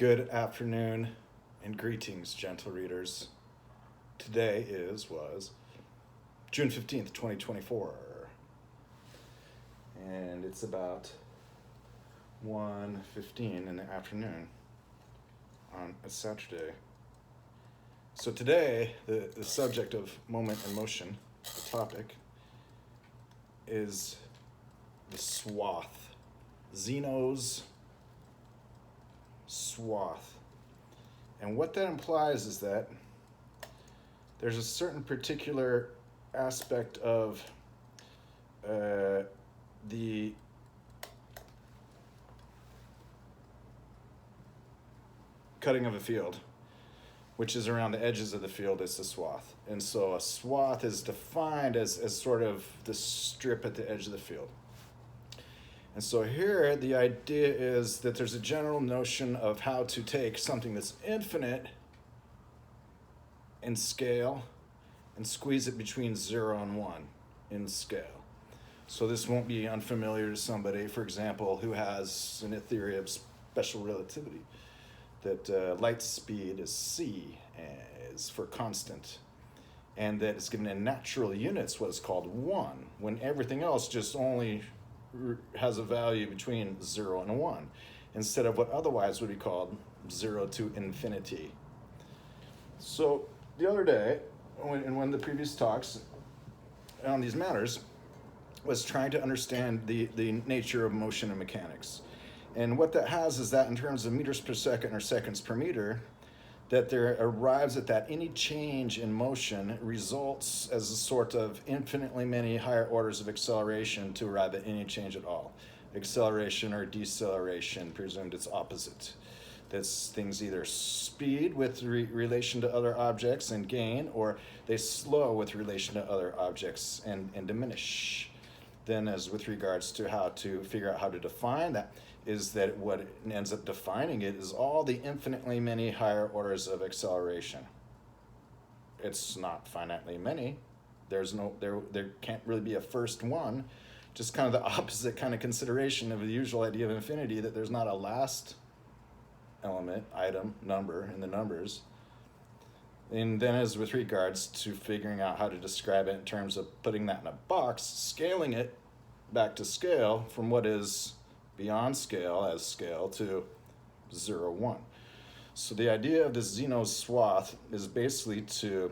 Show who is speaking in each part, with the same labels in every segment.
Speaker 1: Good afternoon and greetings, gentle readers. Today was June 15th, 2024, and it's about 1:15 in the afternoon on a Saturday. So today, the subject of moment and motion, the topic, is the swath, Zeno's swath. And what that implies is that there's a certain particular aspect of the cutting of a field, which is around the edges of the field, is the swath. And so a swath is defined as sort of the strip at the edge of the field. And so here the idea is that there's a general notion of how to take something that's infinite in scale and squeeze it between 0 and 1 in scale. So this won't be unfamiliar to somebody, for example, who has in a theory of special relativity, that light speed is c, is for constant, and that it's given in natural units, what is called 1, when everything else just only has a value between 0 and 1, instead of what otherwise would be called 0 to infinity. So the other day, in one of the previous talks on these matters, was trying to understand the nature of motion and mechanics. And what that has is that in terms of meters per second or seconds per meter, that there arrives at that any change in motion results as a sort of infinitely many higher orders of acceleration to arrive at any change at all. Acceleration or deceleration, presumed its opposite. That's things either speed with relation to other objects and gain, or they slow with relation to other objects and diminish. Then as with regards to how to figure out how to define that, is that what ends up defining it is all the infinitely many higher orders of acceleration. It's not finitely many. There can't really be a first one. Just kind of the opposite kind of consideration of the usual idea of infinity, that there's not a last element, item, number in the numbers. And then as with regards to figuring out how to describe it in terms of putting that in a box, scaling it back to scale from what is beyond scale as scale to 0, 1. So the idea of this Zeno's swath is basically to,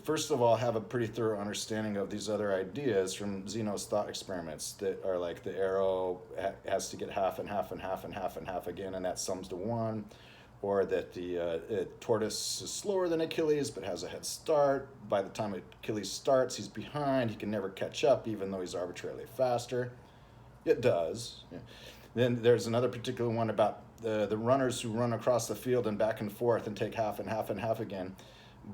Speaker 1: first of all, have a pretty thorough understanding of these other ideas from Zeno's thought experiments that are like the arrow has to get half and half and half and half and half again, and that sums to 1, or that the tortoise is slower than Achilles but has a head start. By the time Achilles starts, he's behind. He can never catch up even though he's arbitrarily faster. It does. Yeah. Then there's another particular one about the runners who run across the field and back and forth and take half and half and half again.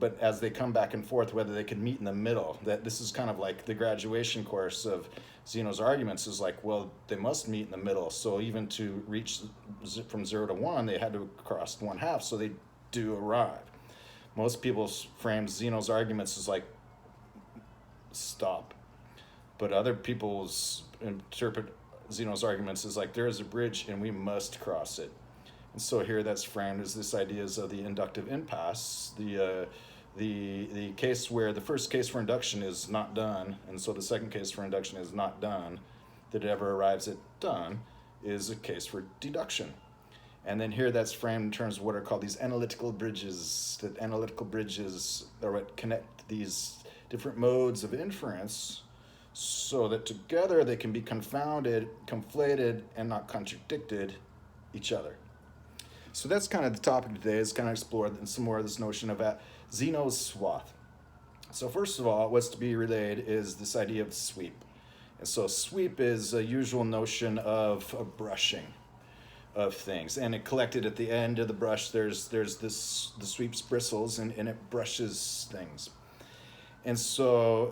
Speaker 1: But as they come back and forth, whether they can meet in the middle, that this is kind of like the graduation course of Zeno's arguments is like, well, they must meet in the middle. So even to reach from 0 to 1, they had to cross 1/2. So they do arrive. Most people frame Zeno's arguments as like, stop. But other people's interpret Zeno's arguments is like, there is a bridge and we must cross it. And so here that's framed as this ideas of the inductive impasse, the case where the first case for induction is not done, and so the second case for induction is not done, that it ever arrives at done, is a case for deduction. And then here that's framed in terms of what are called these analytical bridges, that analytical bridges are what connect these different modes of inference so that together they can be confounded, conflated, and not contradicted each other. So that's kind of the topic today, is kind of explore some more of this notion of Zeno's swath. So first of all, what's to be relayed is this idea of sweep. And so sweep is a usual notion of a brushing of things. And it collected at the end of the brush, there's the sweep's bristles, and it brushes things. And so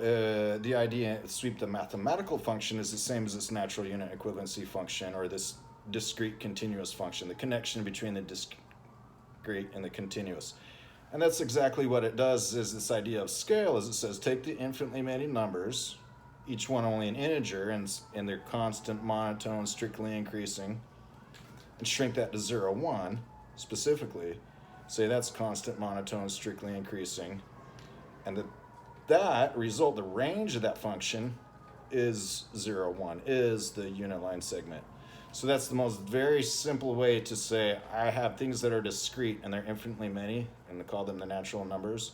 Speaker 1: the idea, sweep, the mathematical function, is the same as this natural unit equivalency function, or this discrete continuous function, the connection between the discrete and the continuous. And that's exactly what it does, is this idea of scale, as it says, take the infinitely many numbers, each one only an integer, and they're constant, monotone, strictly increasing, and shrink that to 0, 1 specifically, say that's constant, monotone, strictly increasing, and that result, the range of that function is 0, 1, is the unit line segment. So that's the most very simple way to say I have things that are discrete and they're infinitely many, and they call them the natural numbers.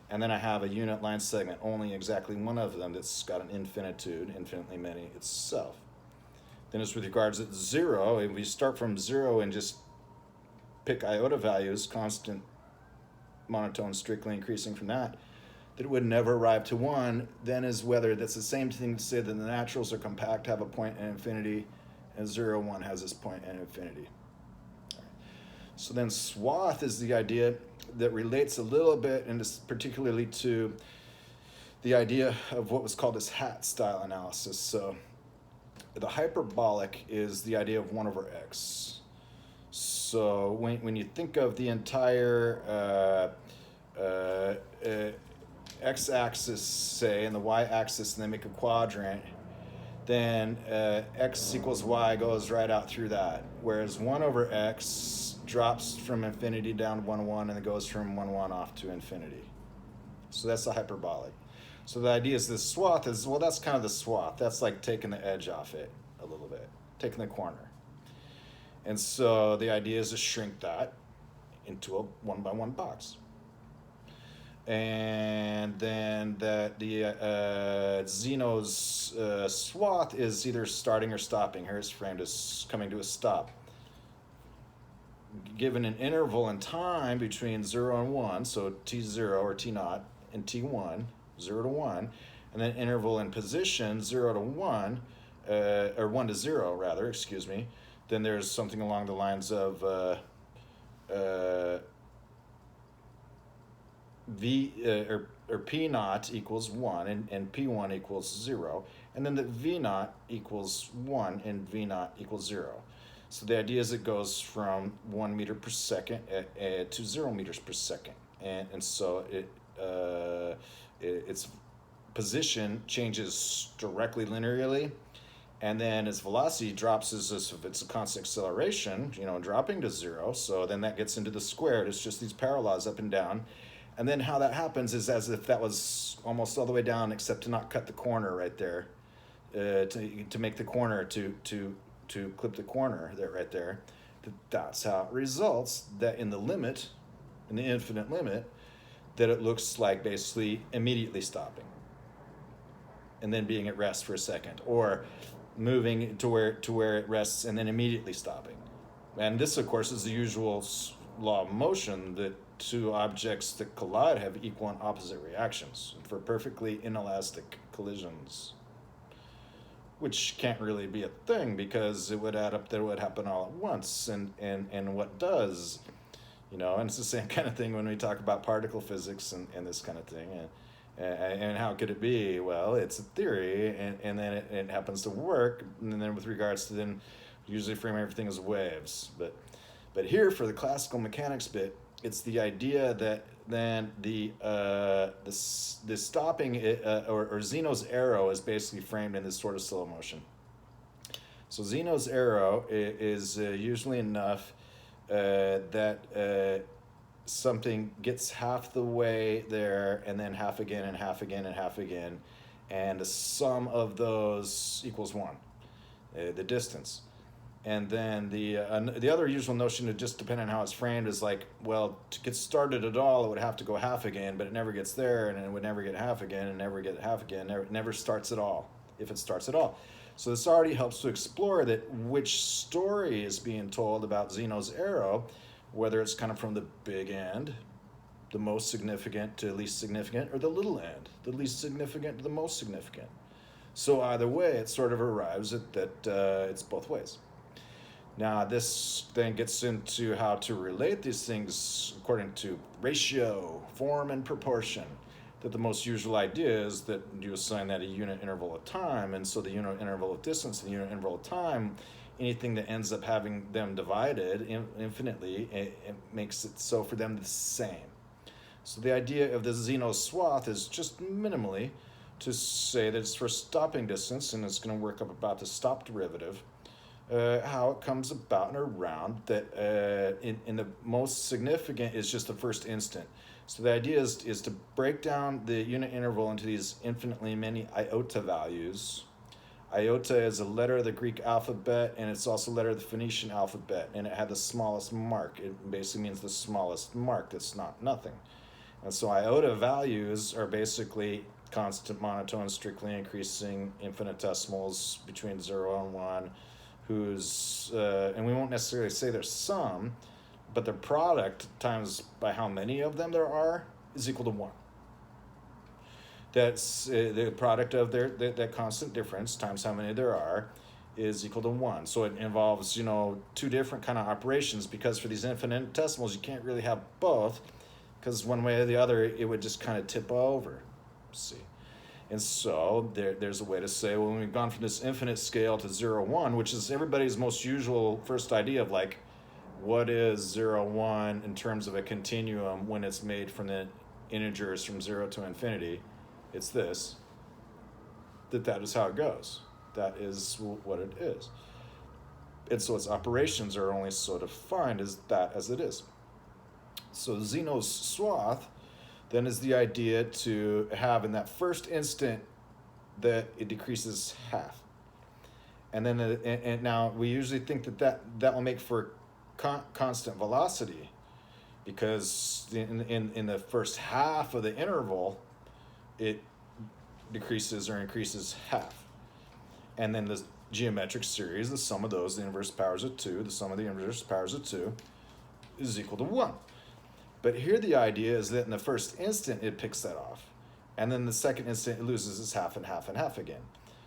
Speaker 1: And then I have a unit line segment, only exactly one of them that's got an infinitude, infinitely many itself. Then as with regards to 0, if we start from 0 and just pick iota values, constant, monotone, strictly increasing from that it would never arrive to 1, then is whether that's the same thing to say that the naturals are compact, have a point in infinity, and 0, 1 has this point in infinity. So then swath is the idea that relates a little bit, and particularly to the idea of what was called this hat-style analysis. So the hyperbolic is the idea of 1 over x. So when you think of the entire x-axis, say, and the y-axis, and they make a quadrant, then x equals y goes right out through that. Whereas 1 over x drops from infinity down to 1, 1, and it goes from 1, 1 off to infinity. So that's the hyperbolic. So the idea is this swath is, well, that's kind of the swath. That's like taking the edge off it a little bit, taking the corner. And so the idea is to shrink that into a 1 by 1 box. And then the Zeno's swath is either starting or stopping. Here it's framed as coming to a stop. Given an interval in time between 0 and 1, so t0 or t0 and t1, 0 to 1, and then interval in position 0 to 1, or 1 to 0 rather, excuse me, then there's something along the lines of P naught equals 1 and P1 equals 0, and then that V naught equals 1 and V naught equals 0. So the idea is it goes from 1 meter per second to 0 meters per second, and so its position changes directly linearly, and then its velocity drops as if it's a constant acceleration, dropping to 0. So then that gets into the squared. It's just these parallels up and down. And then how that happens is as if that was almost all the way down, except to not cut the corner right there, to make the corner, to clip the corner there right there. That's how it results that in the limit, in the infinite limit, that it looks like basically immediately stopping and then being at rest for a second, or moving to where it rests and then immediately stopping. And this, of course, is the usual law of motion, that two objects that collide have equal and opposite reactions for perfectly inelastic collisions, which can't really be a thing because it would add up that it would happen all at once, and what does, and it's the same kind of thing when we talk about particle physics and this kind of thing, and how could it be? Well, it's a theory, and then it happens to work, and then with regards to then usually frame everything as waves, but here for the classical mechanics bit, it's the idea that then the stopping or Zeno's arrow is basically framed in this sort of slow motion. So Zeno's arrow is usually enough that something gets half the way there and then half again and half again and half again, and the sum of those equals 1, the distance. And then the other usual notion, to just depend on how it's framed, is like, well, to get started at all, it would have to go half again, but it never gets there, and it would never get half again, and never get half again. It never starts at all, if it starts at all. So this already helps to explore that which story is being told about Zeno's arrow, whether it's kind of from the big end, the most significant to least significant, or the little end, the least significant to the most significant. So either way, it sort of arrives at that it's both ways. Now, this then gets into how to relate these things according to ratio, form, and proportion. That the most usual idea is that you assign that a unit interval of time, and so the unit interval of distance and the unit interval of time, anything that ends up having them divided infinitely, it makes it so for them the same. So the idea of the Zeno swath is just minimally to say that it's for stopping distance, and it's going to work up about the stop derivative. how it comes about and around that in the most significant is just the first instant. So the idea is to break down the unit interval into these infinitely many iota values. Iota is a letter of the Greek alphabet, and it's also a letter of the Phoenician alphabet, and it had the smallest mark. It basically means the smallest mark. That's not nothing. And so iota values are basically constant monotone, strictly increasing infinitesimals between 0 and 1, whose, and we won't necessarily say their sum, but their product times by how many of them there are is equal to 1. That's the product of that constant difference times how many there are is equal to 1. So it involves, two different kind of operations, because for these infinitesimals, you can't really have both, because one way or the other, it would just kind of tip over, see. And so there's a way to say, well, when we've gone from this infinite scale to 0, 1, which is everybody's most usual first idea of like, what is 0, 1 in terms of a continuum when it's made from the integers from 0 to infinity, it's this, that is how it goes. That is what it is. And so its operations are only so defined as that as it is. So Zeno's swath then is the idea to have in that first instant that it decreases half. And then and now we usually think that will make for constant velocity, because in the first half of the interval, it decreases or increases half. And then the geometric series, the sum of those, the inverse powers of 2, the sum of the inverse powers of 2 is equal to 1. But here the idea is that in the first instant, it picks that off. And then the second instant, it loses its half and half and half again.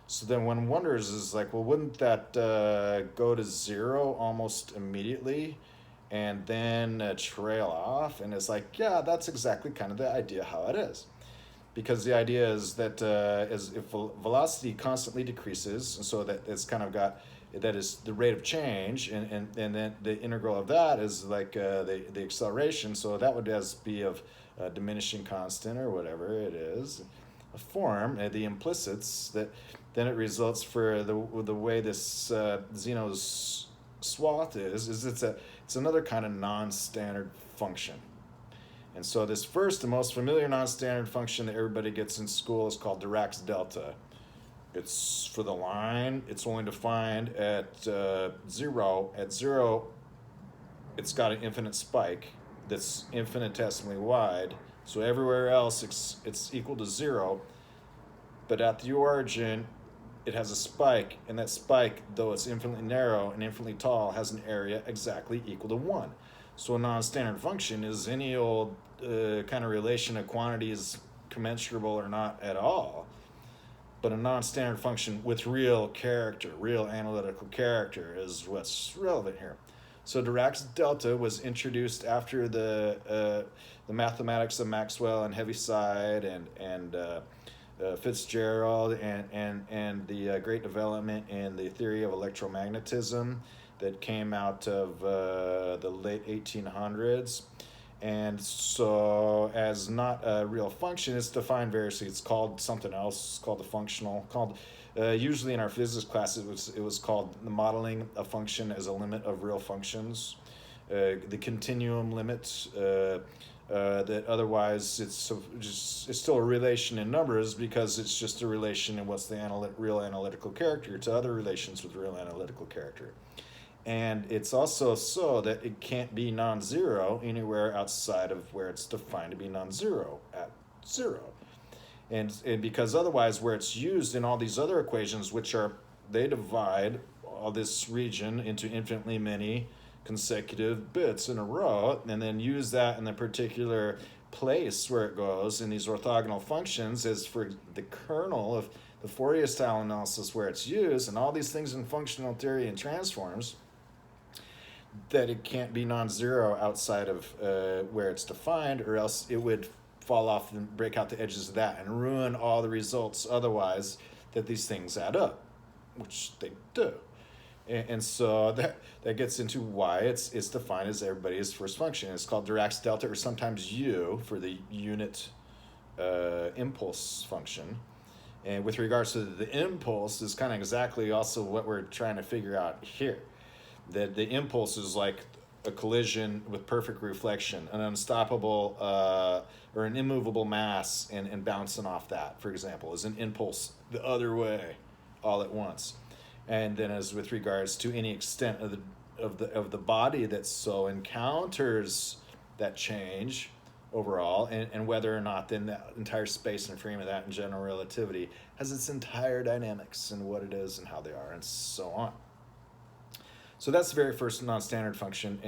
Speaker 1: So then one wonders is like, well, wouldn't that go to 0 almost immediately and then trail off? And it's like, yeah, that's exactly kind of the idea how it is. Because the idea is that if velocity constantly decreases, and so that it's kind of got, that is the rate of change, and then the integral of that is like the acceleration, so that would be of diminishing constant or whatever it is, a form, the implicits, that then it results for the way this Zeno's swath is it's another kind of non-standard function. And so this first, the most familiar non-standard function that everybody gets in school is called Dirac's delta. It's for the line, it's only defined at 0. At 0, it's got an infinite spike that's infinitesimally wide. So everywhere else, it's equal to 0. But at the origin, it has a spike. And that spike, though it's infinitely narrow and infinitely tall, has an area exactly equal to 1. So a non-standard function is any old kind of relation of quantities commensurable or not at all. But a non-standard function with real character, real analytical character, is what's relevant here. So Dirac's delta was introduced after the mathematics of Maxwell and Heaviside and Fitzgerald and the great development in the theory of electromagnetism that came out of the late 1800s. And so as not a real function, it's defined variously. It's called something else. It's called the functional. Called usually in our physics classes, it was called the modeling a function as a limit of real functions. The continuum limit, that otherwise it's still a relation in numbers, because it's just a relation in what's the real analytical character to other relations with real analytical character. And it's also so that it can't be non-zero anywhere outside of where it's defined to be non-zero at 0. And because otherwise, where it's used in all these other equations, they divide all this region into infinitely many consecutive bits in a row, and then use that in the particular place where it goes in these orthogonal functions as for the kernel of the Fourier-style analysis where it's used, and all these things in functional theory and transforms, that it can't be non-zero outside of where it's defined, or else it would fall off and break out the edges of that and ruin all the results otherwise that these things add up, which they do. And so that gets into why it's defined as everybody's first function. It's called Dirac's delta, or sometimes U for the unit impulse function. And with regards to the impulse, is kind of exactly also what we're trying to figure out here. That the impulse is like a collision with perfect reflection, an unstoppable or an immovable mass, and bouncing off that, for example, is an impulse the other way all at once. And then as with regards to any extent of the body that so encounters that change overall, and whether or not then that entire space and frame of that in general relativity has its entire dynamics and what it is and how they are and so on. So that's the very first non-standard function,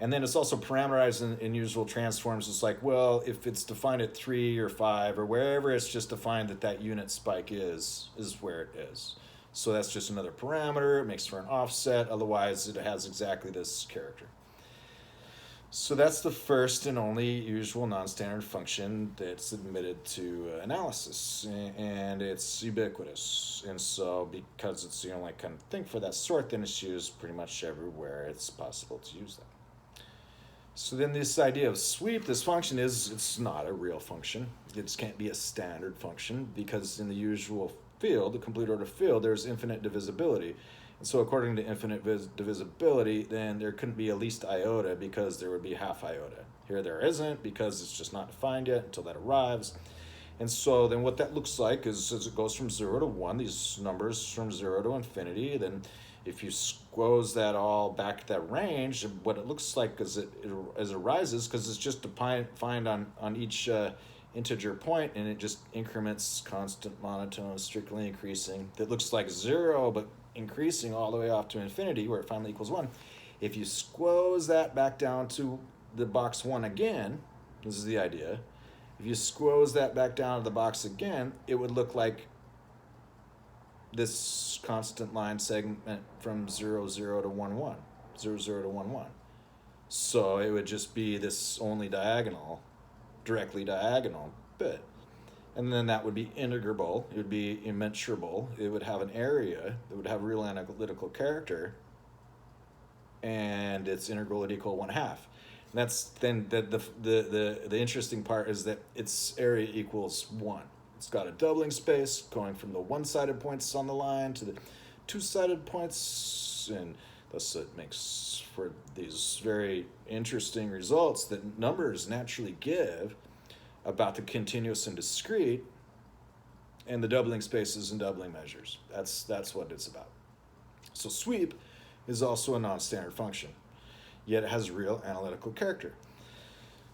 Speaker 1: and then it's also parameterized in usual transforms. It's like, well, if it's defined at 3 or 5 or wherever it's just defined that unit spike is where it is. So that's just another parameter. It makes for an offset. Otherwise, it has exactly this character. So that's the first and only usual non-standard function that's admitted to analysis, and it's ubiquitous. And so because it's the only kind of thing for that sort, then it's used pretty much everywhere it's possible to use that. So then this idea of sweep, this function it's not a real function. It just can't be a standard function because in the usual field, the complete order field, there's infinite divisibility. And so according to infinite divisibility, then there couldn't be a least iota because there would be half iota. Here there isn't because it's just not defined yet until that arrives. And so then what that looks like is as it goes from 0 to 1, these numbers from 0 to infinity, then if you squoze that all back to that range, what it looks like as it rises, because it's just defined on each integer point, and it just increments constant monotone, strictly increasing. That looks like 0, but increasing all the way off to infinity, where it finally equals 1. If you squoze that back down to the box 1 again, this is the idea. If you squoze that back down to the box again, it would look like this constant line segment from 0, 0 to 1, 1. 0, 0 to 1, 1. So it would just be this only diagonal, directly diagonal bit. And then that would be integrable, it would be immeasurable, it would have an area, it would have real analytical character, and its integral would equal 1/2. And that's then the interesting part is that its area equals 1. It's got a doubling space going from the one-sided points on the line to the two-sided points, and thus it makes for these very interesting results that numbers naturally give about the continuous and discrete, and the doubling spaces and doubling measures. That's what it's about. So sweep is also a non-standard function, yet it has real analytical character.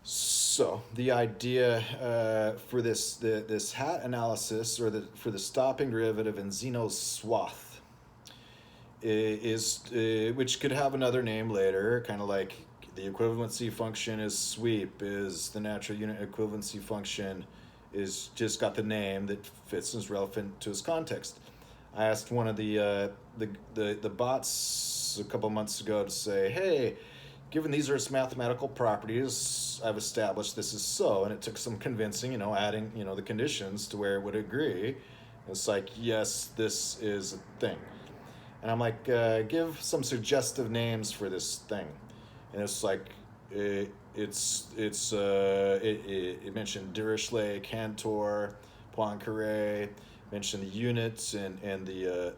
Speaker 1: So the idea for this hat analysis, or for the stopping derivative in Zeno's swath, is which could have another name later, kind of like the equivalency function is sweep, is the natural unit equivalency function, is just got the name that fits and is relevant to its context. I asked one of the bots a couple months ago to say, hey, given these are its mathematical properties, I've established this is so, and it took some convincing, adding, the conditions to where it would agree. It's like, yes, this is a thing. And I'm like, give some suggestive names for this thing. And it's like, it mentioned Dirichlet, Cantor, Poincaré, mentioned the units and the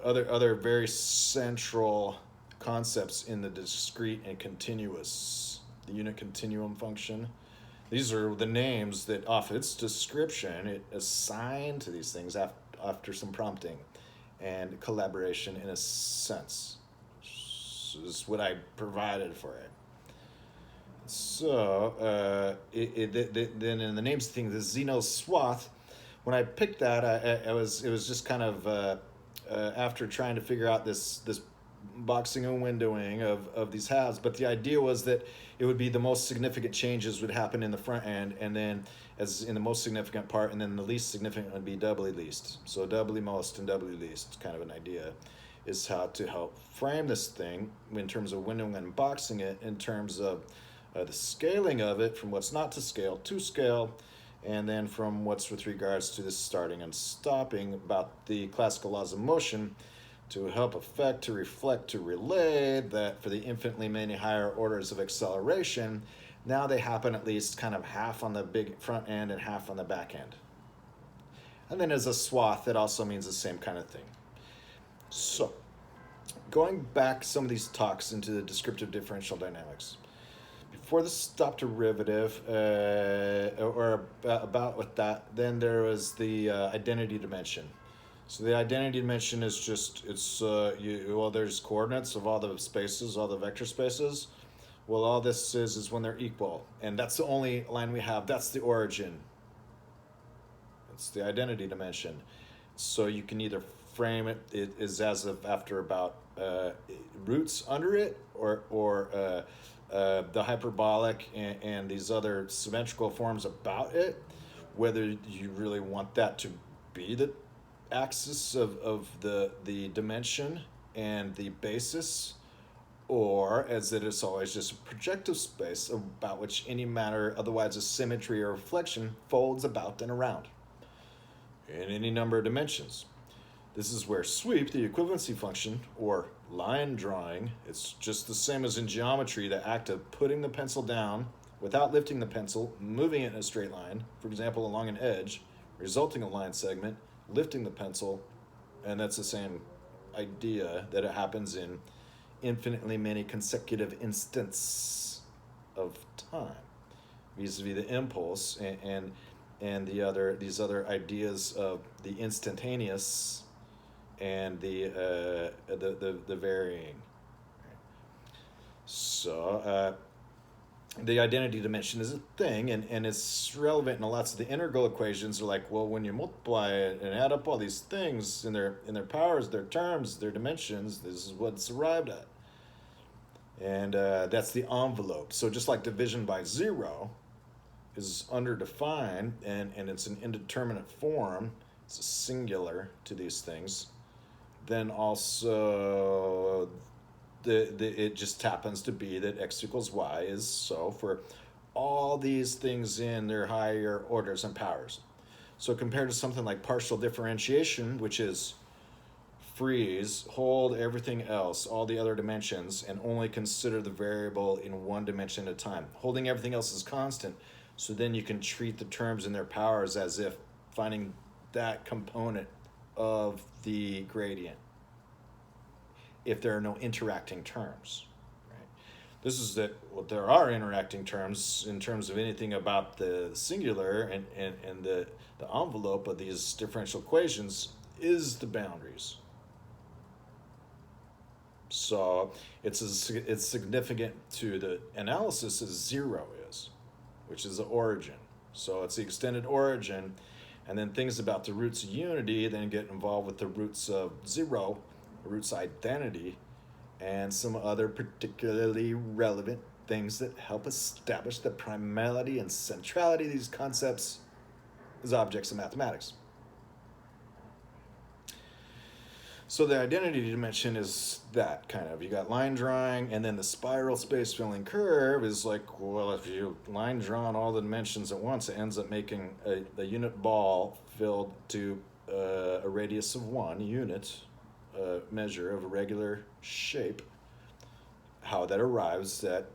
Speaker 1: other very central concepts in the discrete and continuous, the unit continuum function. These are the names that off its description it assigned to these things after some prompting and collaboration in a sense. This is what I provided for it. So then in the names thing, the Zeno's swath, when I picked that, it was just kind of after trying to figure out this boxing and windowing of these halves, but the idea was that it would be the most significant changes would happen in the front end, and then as in the most significant part, and then the least significant would be doubly least. So doubly most and doubly least, kind of an idea, is how to help frame this thing in terms of windowing and boxing it, in terms of the scaling of it from what's not to scale, and then from what's with regards to this starting and stopping about the classical laws of motion, to help affect, to reflect, to relay that for the infinitely many higher orders of acceleration, Now they happen at least kind of half on the big front end and half on the back end. And then as a swath, that also means the same kind of thing. So, going back some of these talks into the descriptive differential dynamics. Before the stop derivative, or about with that, then there was the identity dimension. So the identity dimension is just, there's coordinates of all the spaces, all the vector spaces. Well, all this is when they're equal. And that's the only line we have. That's the origin. It's the identity dimension. So you can either frame it is as if after about roots under it, or the hyperbolic and these other symmetrical forms about it, whether you really want that to be the axis of the dimension and the basis, or as it is always just a projective space about which any matter, otherwise a symmetry or reflection, folds about and around in any number of dimensions. This is where sweep, the equivalency function, or line drawing, it's just the same as in geometry, the act of putting the pencil down without lifting the pencil, moving it in a straight line, for example, along an edge, resulting in a line segment, lifting the pencil, and that's the same idea that it happens in infinitely many consecutive instants of time, vis-a-vis the impulse and these other ideas of the instantaneous and the varying. So the identity dimension is a thing, and it's relevant in lots of the integral equations. Are like, well, when you multiply it and add up all these things in their powers, their terms, their dimensions, this is what it's arrived at. And that's the envelope. So just like division by zero is underdefined, and it's an indeterminate form, it's a singular to these things, then also it just happens to be that x equals y is so for all these things in their higher orders and powers. So compared to something like partial differentiation, which is freeze, hold everything else, all the other dimensions, and only consider the variable in one dimension at a time, holding everything else as constant, so then you can treat the terms in their powers as if finding that component of the gradient if there are no interacting terms. Right? This is that, well, there are interacting terms in terms of anything about the singular, and the envelope of these differential equations is the boundaries. So it's significant to the analysis as zero is, which is the origin. So it's the extended origin, and then things about the roots of unity then get involved with the roots of zero, the roots identity, and some other particularly relevant things that help establish the primality and centrality of these concepts as objects of mathematics. So the identity dimension is that kind of, you got line drawing, and then the spiral space filling curve is like, well, if you line draw on all the dimensions at once, it ends up making a unit ball filled to a radius of 1 unit measure of a regular shape. How that arrives at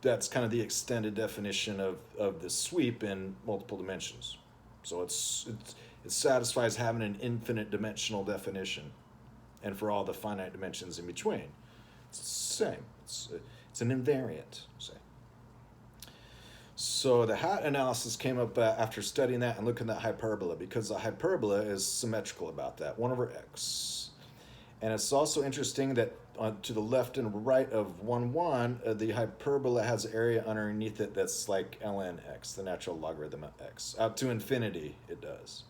Speaker 1: that's kind of the extended definition of the sweep in multiple dimensions. So it satisfies having an infinite dimensional definition, and for all the finite dimensions in between. It's the same. It's an invariant, say. So the hat analysis came up after studying that and looking at hyperbola, because the hyperbola is symmetrical about that, 1 over x. And it's also interesting that to the left and right of 1, 1, the hyperbola has area underneath it that's like ln x, the natural logarithm of x. Out to infinity, it does.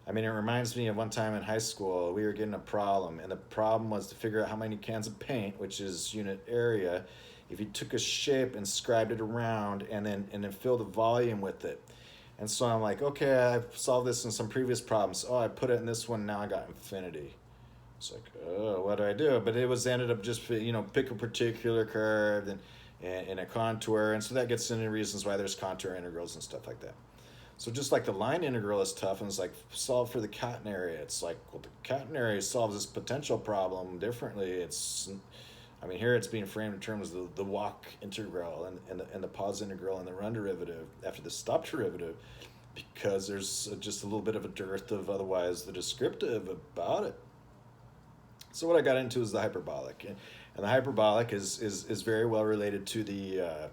Speaker 1: I mean, it reminds me of one time in high school, we were getting a problem, and the problem was to figure out how many cans of paint, which is unit area, if you took a shape and scribed it around and then filled the volume with it. And so I'm like, okay, I've solved this in some previous problems. Oh, I put it in this one, now I got infinity. It's like, oh, what do I do? But it ended up just, pick a particular curve and a contour, and so that gets into reasons why there's contour integrals and stuff like that. So just like the line integral is tough, and it's like solve for the catenary. It's like, well, the catenary solves this potential problem differently. It's I mean, here it's being framed in terms of the walk integral and the pause integral and the run derivative after the stop derivative, because there's just a little bit of a dearth of otherwise the descriptive about it. So what I got into is the hyperbolic, and the hyperbolic is very well related to the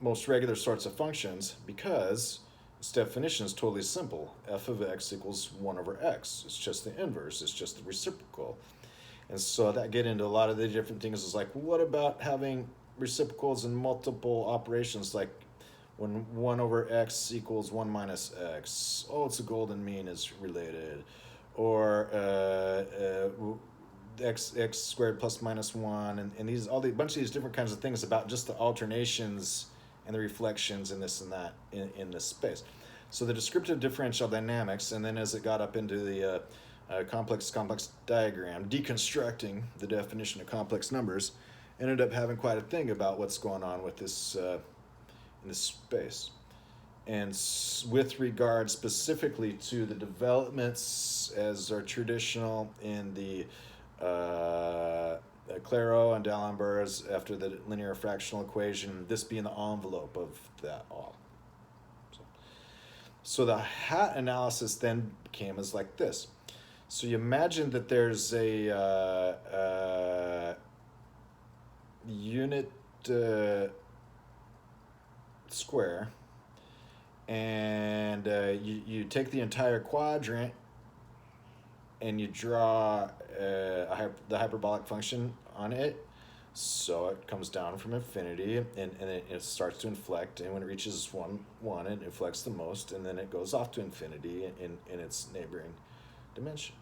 Speaker 1: most regular sorts of functions, because its definition is totally simple. F of x equals 1 over x. It's just the inverse. It's just the reciprocal. And so that get into a lot of the different things. Is like, what about having reciprocals in multiple operations, like when 1 over x equals 1 minus x? Oh, it's a golden mean is related. Or x squared plus minus 1, and these all the bunch of these different kinds of things about just the alternations and the reflections and this and that in this space. So the descriptive differential dynamics, and then as it got up into the complex diagram, deconstructing the definition of complex numbers, ended up having quite a thing about what's going on with this in this space. And with regard specifically to the developments as are traditional in the Clairaut and D'Alembert's after the linear fractional equation, this being the envelope of that all. So the hat analysis then became as like this. So you imagine that there's a unit square, and you take the entire quadrant and you draw the hyperbolic function on it. So it comes down from infinity, and it starts to inflect, and when it reaches 1, it inflects the most, and then it goes off to infinity in its neighboring dimension.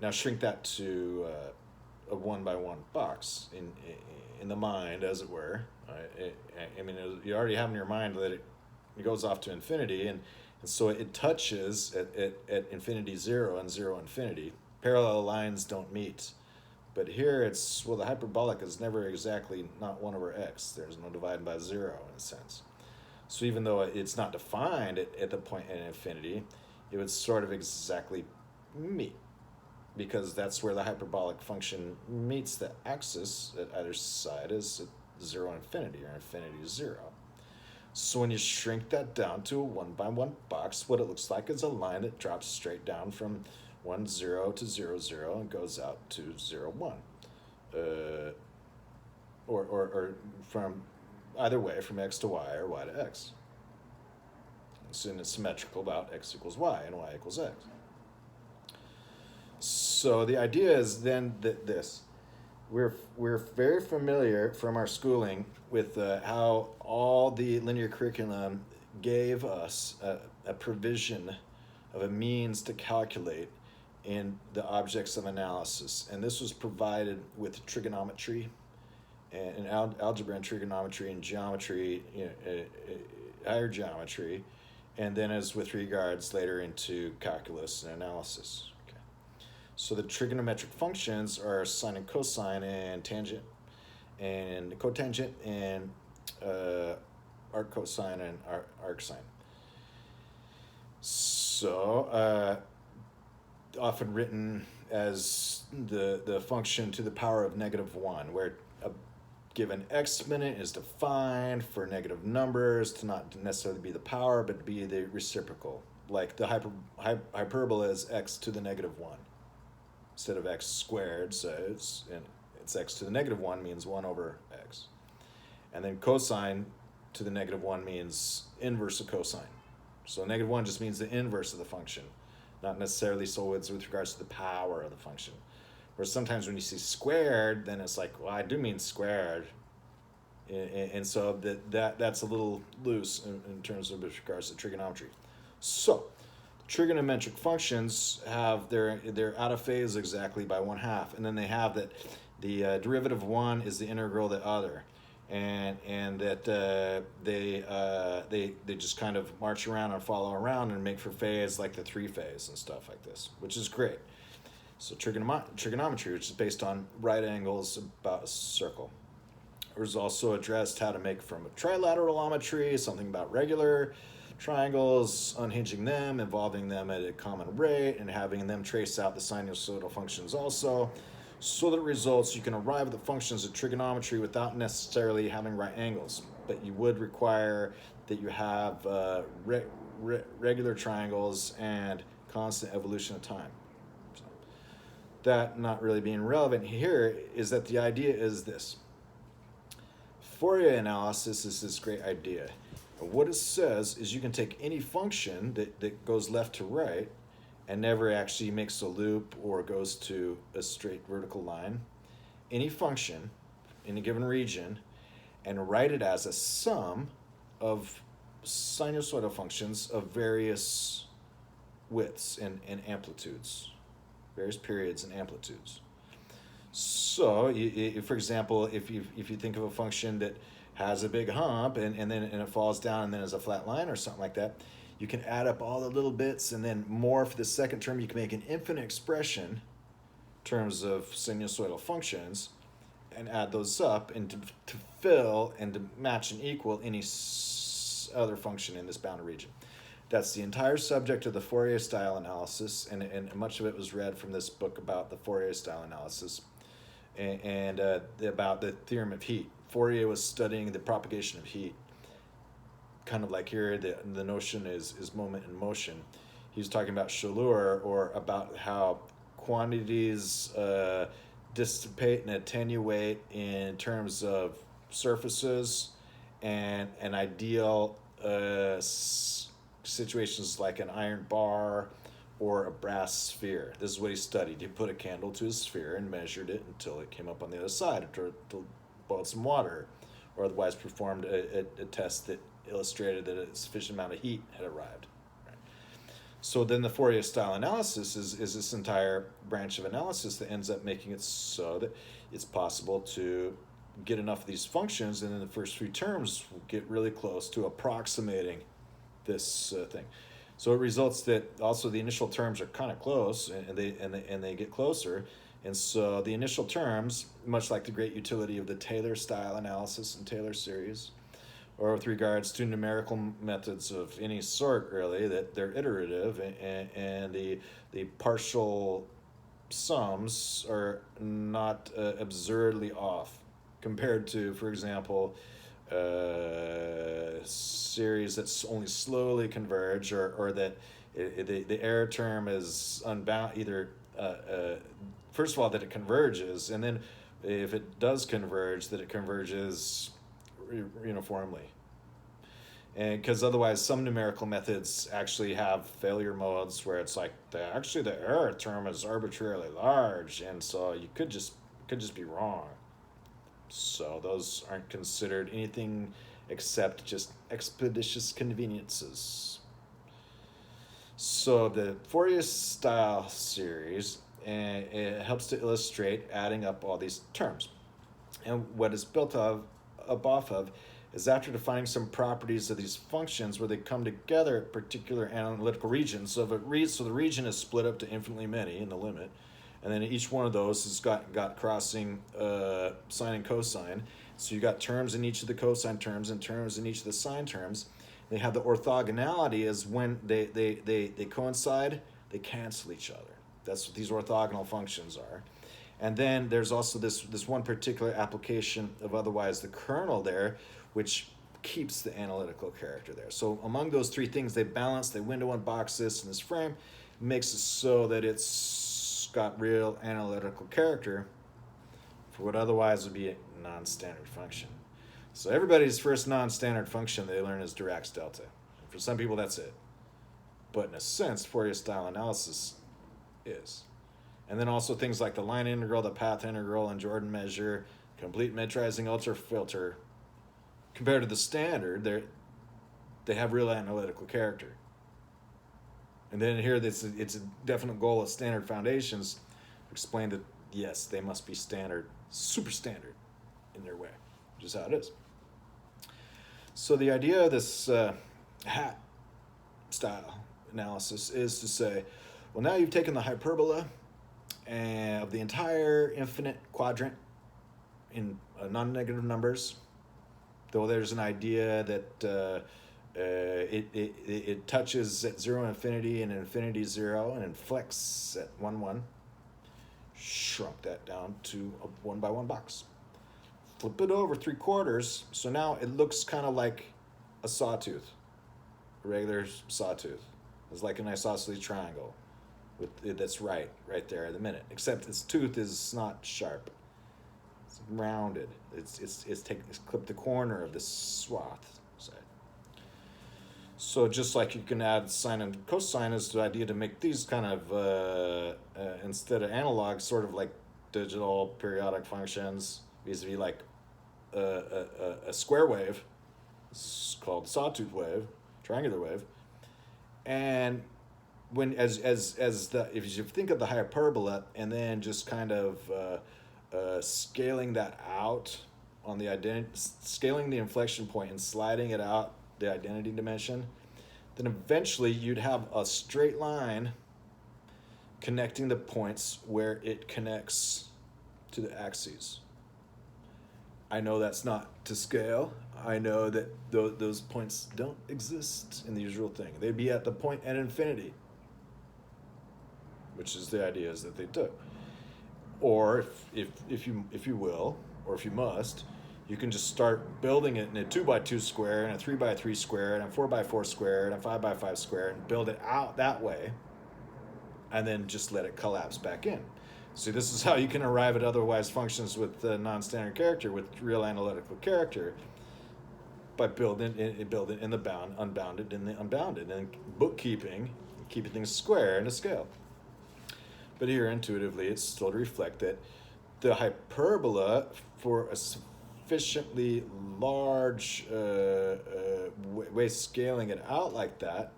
Speaker 1: Now shrink that to a 1 by 1 box in the mind, as it were. I mean, you already have in your mind that it goes off to infinity, and so it touches at infinity 0 and 0 infinity. Parallel lines don't meet. But here it's, well, the hyperbolic is never exactly not 1 over x. There's no divided by 0 in a sense. So even though it's not defined at the point in infinity, it would sort of exactly meet, because that's where the hyperbolic function meets the axis at either side is at 0 infinity or infinity 0. So when you shrink that down to a 1 by 1 box, what it looks like is a line that drops straight down from 1, 0 to 0, 0 and goes out to 0, 1. Or from either way, from x to y or y to x. So it's symmetrical about x equals y and y equals x. So the idea is then that we're very familiar from our schooling with how all the linear curriculum gave us a provision of a means to calculate in the objects of analysis, and this was provided with trigonometry and algebra and trigonometry and geometry, higher geometry, and then as with regards later into calculus and analysis. Okay. So the trigonometric functions are sine and cosine and tangent and cotangent and arc cosine and arc sine. So often written as the function to the power of -1, where a given exponent is defined for negative numbers to not necessarily be the power, but be the reciprocal. Like the hyperbola is x to the -1 instead of x squared, so it's x to the -1 means 1 over x. And then cosine to the -1 means inverse of cosine. So -1 just means the inverse of the function, not necessarily so it's with regards to the power of the function. Whereas sometimes when you see squared, then it's like, well, I do mean squared. And so that's a little loose in terms of with regards to trigonometry. So trigonometric functions have they're out of phase exactly by 1/2, and then they have that the derivative of one is the integral of the other, and that they just kind of march around and follow around and make for phase like the 3-phase and stuff like this, which is great. So trigonometry, which is based on right angles about a circle. There's also addressed how to make from a trilateralometry, something about regular triangles, unhinging them, involving them at a common rate, and having them trace out the sinusoidal functions also, so that it results you can arrive at the functions of trigonometry without necessarily having right angles. But you would require that you have regular triangles and constant evolution of time. So that not really being relevant here is that the idea is this. Fourier analysis is this great idea. And what it says is you can take any function that goes left to right and never actually makes a loop or goes to a straight vertical line, any function in a given region, and write it as a sum of sinusoidal functions of various widths and amplitudes, various periods and amplitudes. So, for example, if you think of a function that has a big hump and then it falls down and then is a flat line or something like that, you can add up all the little bits and then more for the second term. You can make an infinite expression in terms of sinusoidal functions and add those up and to fill and to match and equal any other function in this bounded region. That's the entire subject of the Fourier-style analysis, and much of it was read from this book about the Fourier-style analysis and about the theorem of heat. Fourier was studying the propagation of heat. Kind of like here, the notion is moment in motion. He's talking about chaleur, or about how quantities dissipate and attenuate in terms of surfaces and an ideal situations like an iron bar or a brass sphere. This is what he studied. He put a candle to his sphere and measured it until it came up on the other side to boil some water, or otherwise performed a test that illustrated that a sufficient amount of heat had arrived. Right? So then the Fourier-style analysis is this entire branch of analysis that ends up making it so that it's possible to get enough of these functions, and then the first few terms will get really close to approximating this thing. So it results that also the initial terms are kind of close, and they get closer. And so the initial terms, much like the great utility of the Taylor-style analysis and Taylor series, or with regards to numerical methods of any sort, really, that they're iterative, and the partial sums are not absurdly off compared to, for example, series that's only slowly converge, or that the error term is unbound, either first of all that it converges, and then if it does converge, that it converges uniformly. And because otherwise some numerical methods actually have failure modes where it's like the error term is arbitrarily large, and so you could just be wrong. So those aren't considered anything except just expeditious conveniences. So the Fourier-style series, it helps to illustrate adding up all these terms. And what it's built up off of is after defining some properties of these functions where they come together at particular analytical regions. So so the region is split up to infinitely many in the limit, and then each one of those has got crossing sine and cosine. So you got terms in each of the cosine terms and terms in each of the sine terms. They have the orthogonality as when they coincide, they cancel each other. That's what these orthogonal functions are. And then there's also this one particular application of otherwise the kernel there, which keeps the analytical character there. So among those three things, they balance, they window unbox this in this frame, makes it so that it's got real analytical character for what otherwise would be a non-standard function. So everybody's first non-standard function they learn is Dirac's delta. For some people, that's it. But in a sense, Fourier-style analysis is. And then also things like the line integral, the path integral, and Jordan measure, complete metrizing ultrafilter. Compared to the standard, they have real analytical character. And then here, it's a definite goal of standard foundations to explain that, yes, they must be standard, super standard in their way, which is how it is. So the idea of this hat style analysis is to say, well, now you've taken the hyperbola of the entire infinite quadrant in non-negative numbers, though there's an idea that It touches at 0, infinity, and infinity 0, and inflects at 1, 1. Shrunk that down to a 1 by 1 box. Flip it over 3/4, so now it looks kind of like a sawtooth, a regular sawtooth. It's like an isosceles triangle, that's right there at the minute. Except its tooth is not sharp; it's rounded. It's clipped the corner of this swath side. So just like you can add sine and cosine, is the idea to make these kind of instead of analog, sort of like digital periodic functions, vis-a-vis like a square wave. It's called sawtooth wave, triangular wave, and when if you think of the hyperbola and then just kind of scaling that out on the scaling the inflection point and sliding it out the identity dimension, then eventually you'd have a straight line connecting the points where it connects to the axes. I know that's not to scale. I know that those points don't exist in the usual thing. They'd be at the point at infinity, which is the idea is that they do. Or if you will, or if you must, you can just start building it in a 2 by 2 square, and a 3 by 3 square, and a 4 by 4 square, and a 5 by 5 square, and build it out that way, and then just let it collapse back in. See, this is how you can arrive at otherwise functions with non-standard character, with real analytical character, by building in the unbounded in the unbounded, and bookkeeping, keeping things square and to scale. But here, intuitively, it's still to reflect that the hyperbola, for a sufficiently large way scaling it out like that,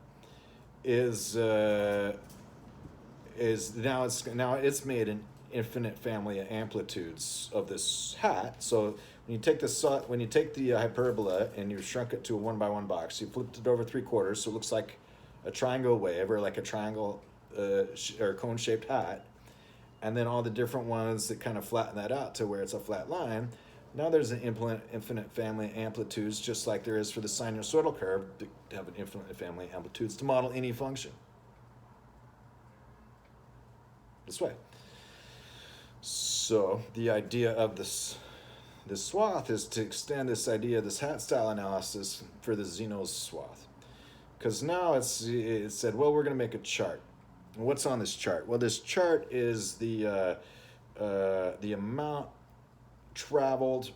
Speaker 1: is now it's made an infinite family of amplitudes of this hat. So when you take the hyperbola and you shrunk it to a 1 by 1 box, you flipped it over 3/4, so it looks like a triangle wave, or like a triangle or cone-shaped hat, and then all the different ones that kind of flatten that out to where it's a flat line. Now there's an infinite family of amplitudes, just like there is for the sinusoidal curve, to have an infinite family of amplitudes to model any function. This way. So the idea of this swath is to extend this idea, this hat-style analysis, for the Zeno's swath. Because now it said, well, we're going to make a chart. And what's on this chart? Well, this chart is the amount traveled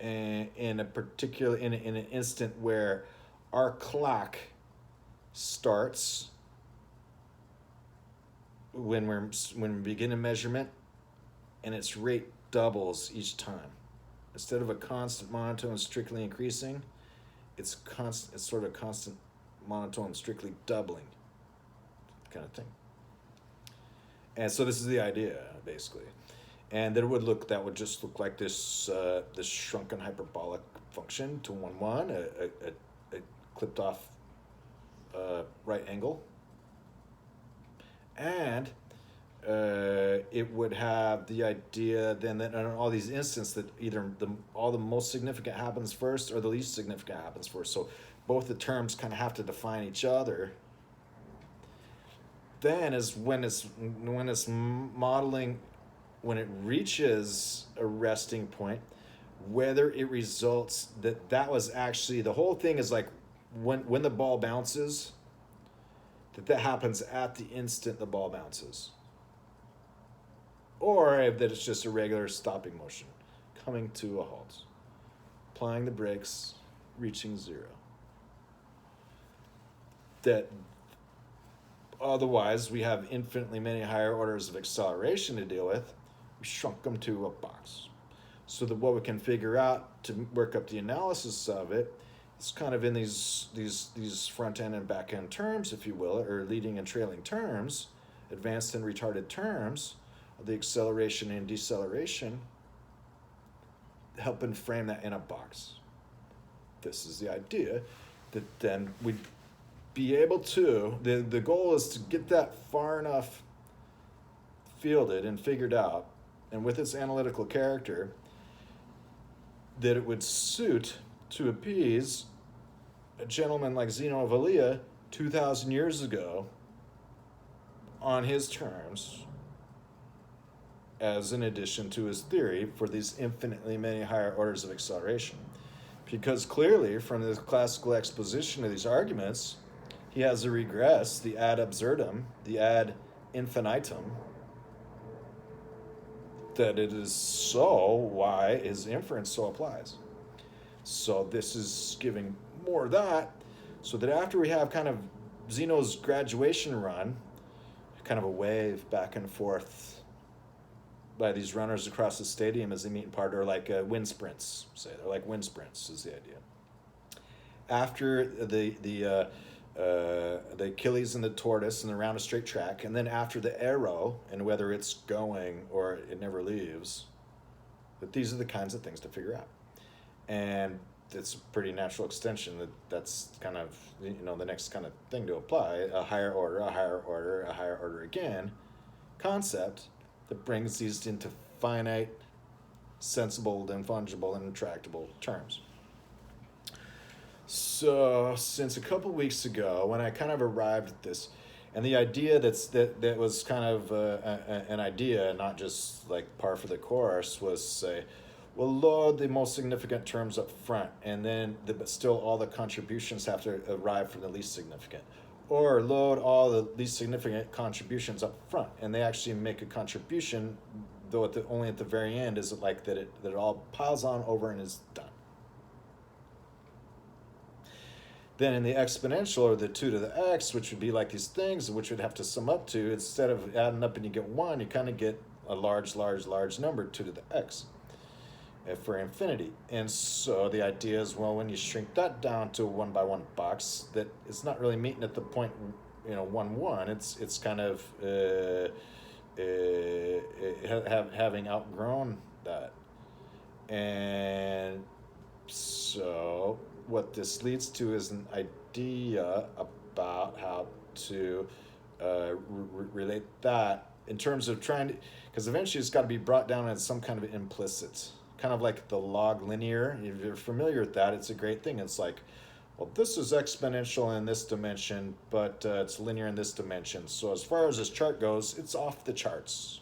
Speaker 1: in an instant where our clock starts when we begin a measurement, and its rate doubles each time. Instead of a constant monotone strictly increasing, it's sort of constant monotone strictly doubling kind of thing. And so this is the idea, basically. And that would just look like this shrunken hyperbolic function to 1, 1, a clipped off right angle. And it would have the idea then that in all these instances that either all the most significant happens first or the least significant happens first. So both the terms kind of have to define each other. Then is when it's modeling, when it reaches a resting point, whether it results that was actually, the whole thing is like when the ball bounces, that happens at the instant the ball bounces. Or that it's just a regular stopping motion, coming to a halt, applying the brakes, reaching 0. That otherwise we have infinitely many higher orders of acceleration to deal with. We shrunk them to a box. So that what we can figure out to work up the analysis of it, it's kind of in these front end and back end terms, if you will, or leading and trailing terms, advanced and retarded terms of the acceleration and deceleration, helping frame that in a box. This is the idea, that then we'd be able to, the goal is to get that far enough fielded and figured out, and with its analytical character, that it would suit to appease a gentleman like Zeno of Elea 2,000 years ago on his terms as an addition to his theory for these infinitely many higher orders of acceleration. Because clearly, from the classical exposition of these arguments, he has a regress, the ad absurdum, the ad infinitum, that it is so why his inference so applies. So this is giving more of that, so that after we have kind of Zeno's graduation run, kind of a wave back and forth by these runners across the stadium as they meet in part, or like wind sprints, say. They're like wind sprints is the idea. After the Achilles and the tortoise and the round a straight track, and then after the arrow, and whether it's going or it never leaves, that these are the kinds of things to figure out. And it's a pretty natural extension that's kind of, the next kind of thing to apply, a higher order, a higher order, a higher order again concept that brings these into finite, sensible, and fungible, and intractable terms. So since a couple weeks ago, when I kind of arrived at this, and the idea that was kind of an idea, not just like par for the course, was say, well, load the most significant terms up front, and then but still all the contributions have to arrive from the least significant. Or load all the least significant contributions up front, and they actually make a contribution, though only at the very end is it like that it all piles on over and is done. Then in the exponential, or the 2 to the x, which would be like these things which would have to sum up to, instead of adding up and you get 1, you kind of get a large number, 2 to the x, for infinity. And so the idea is, well, when you shrink that down to a 1 by 1 box, that it's not really meeting at the point, 1, 1. It's kind of having outgrown that. And so what this leads to is an idea about how to relate that in terms of trying to, because eventually it's got to be brought down as some kind of implicit, kind of like the log linear. If you're familiar with that, it's a great thing. It's like, well, this is exponential in this dimension, but it's linear in this dimension. So as far as this chart goes, it's off the charts.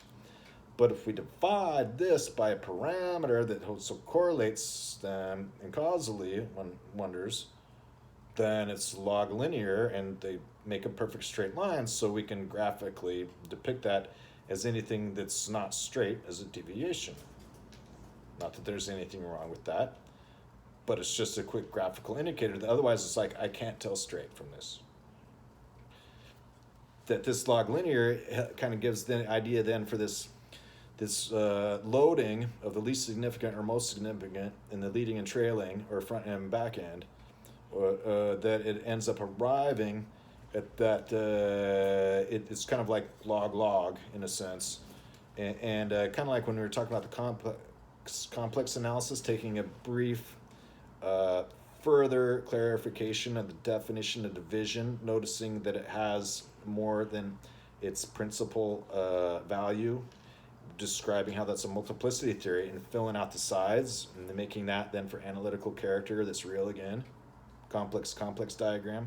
Speaker 1: But if we divide this by a parameter that also correlates them and causally, one wonders, then it's log linear, and they make a perfect straight line, so we can graphically depict that as anything that's not straight as a deviation. Not that there's anything wrong with that, but it's just a quick graphical indicator. Otherwise, it's like, I can't tell straight from this. That this log linear kind of gives the idea then for this loading of the least significant or most significant in the leading and trailing, or front and back end, that it ends up arriving at that, it's kind of like log in a sense, and kind of like when we were talking about the complex analysis, taking a brief further clarification of the definition of division, noticing that it has more than its principal value, describing how that's a multiplicity theory, and filling out the sides, and then making that then for analytical character that's real again, complex diagram.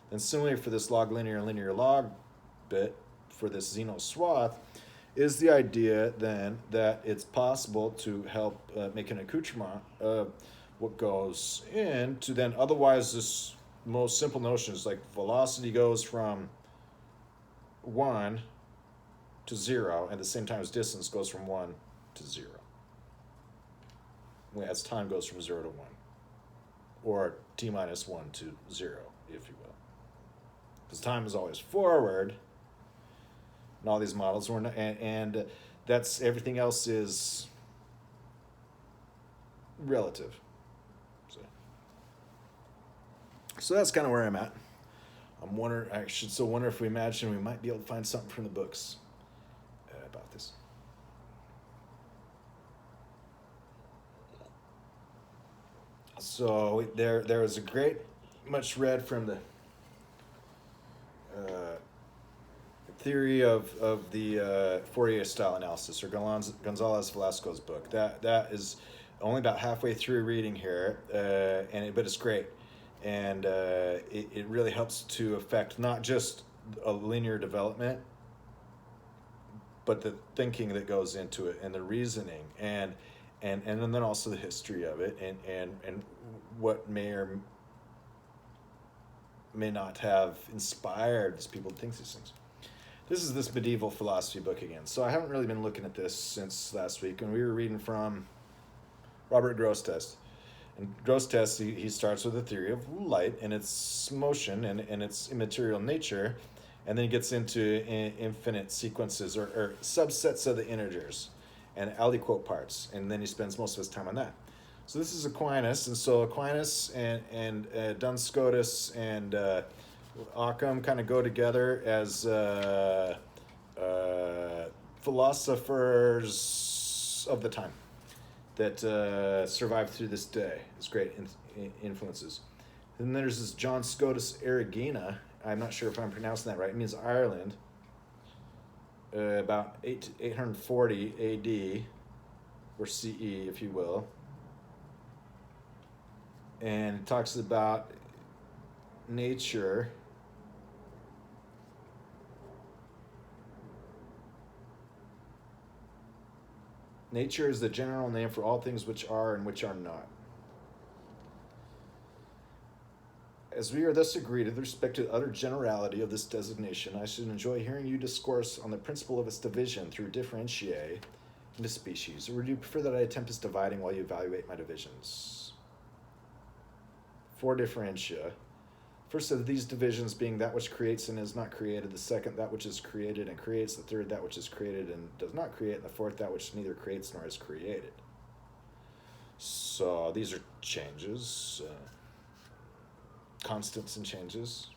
Speaker 1: Then similarly for this log linear and linear log bit for this Zeno swath, is the idea then that it's possible to help make an accoutrement of what goes in to then otherwise this most simple notion is like velocity goes from 1 to 0, at the same time as distance goes from 1 to 0. As time goes from 0 to 1. Or t minus 1 to 0, if you will. Because time is always forward, and all these models were, and that's, everything else is relative. So that's kind of where I'm at. I should still wonder if we imagine we might be able to find something from the books about this. So there was a great much read from the theory of the Fourier-style analysis, or Gonzalez Velasco's book. That is only about halfway through reading here, but it's great. and it really helps to affect not just a linear development, but the thinking that goes into it and the reasoning and then also the history of it and what may or may not have inspired these people to think these things. This is this medieval philosophy book again. So I haven't really been looking at this since last week, and we were reading from Robert Grosseteste. And Grosseteste, he starts with a theory of light and its motion and its immaterial nature, and then he gets into infinite sequences or subsets of the integers and aliquot parts, and then he spends most of his time on that. So this is Aquinas, and so Aquinas and Duns Scotus and Occam kind of go together as philosophers of the time that survived through this day. It's great influences. And then there's this John Scotus Erigena. I'm not sure if I'm pronouncing that right. It means Ireland. About 840 AD, or CE, if you will. And it talks about nature. Nature is the general name for all things which are and which are not. As we are thus agreed with respect to the utter generality of this designation, I should enjoy hearing you discourse on the principle of its division through differentiae into species. Or would you prefer that I attempt its dividing while you evaluate my divisions? 4 differentia. First of these divisions being that which creates and is not created, the second that which is created and creates, the third that which is created and does not create, and the fourth that which neither creates nor is created. So these are changes, constants and changes.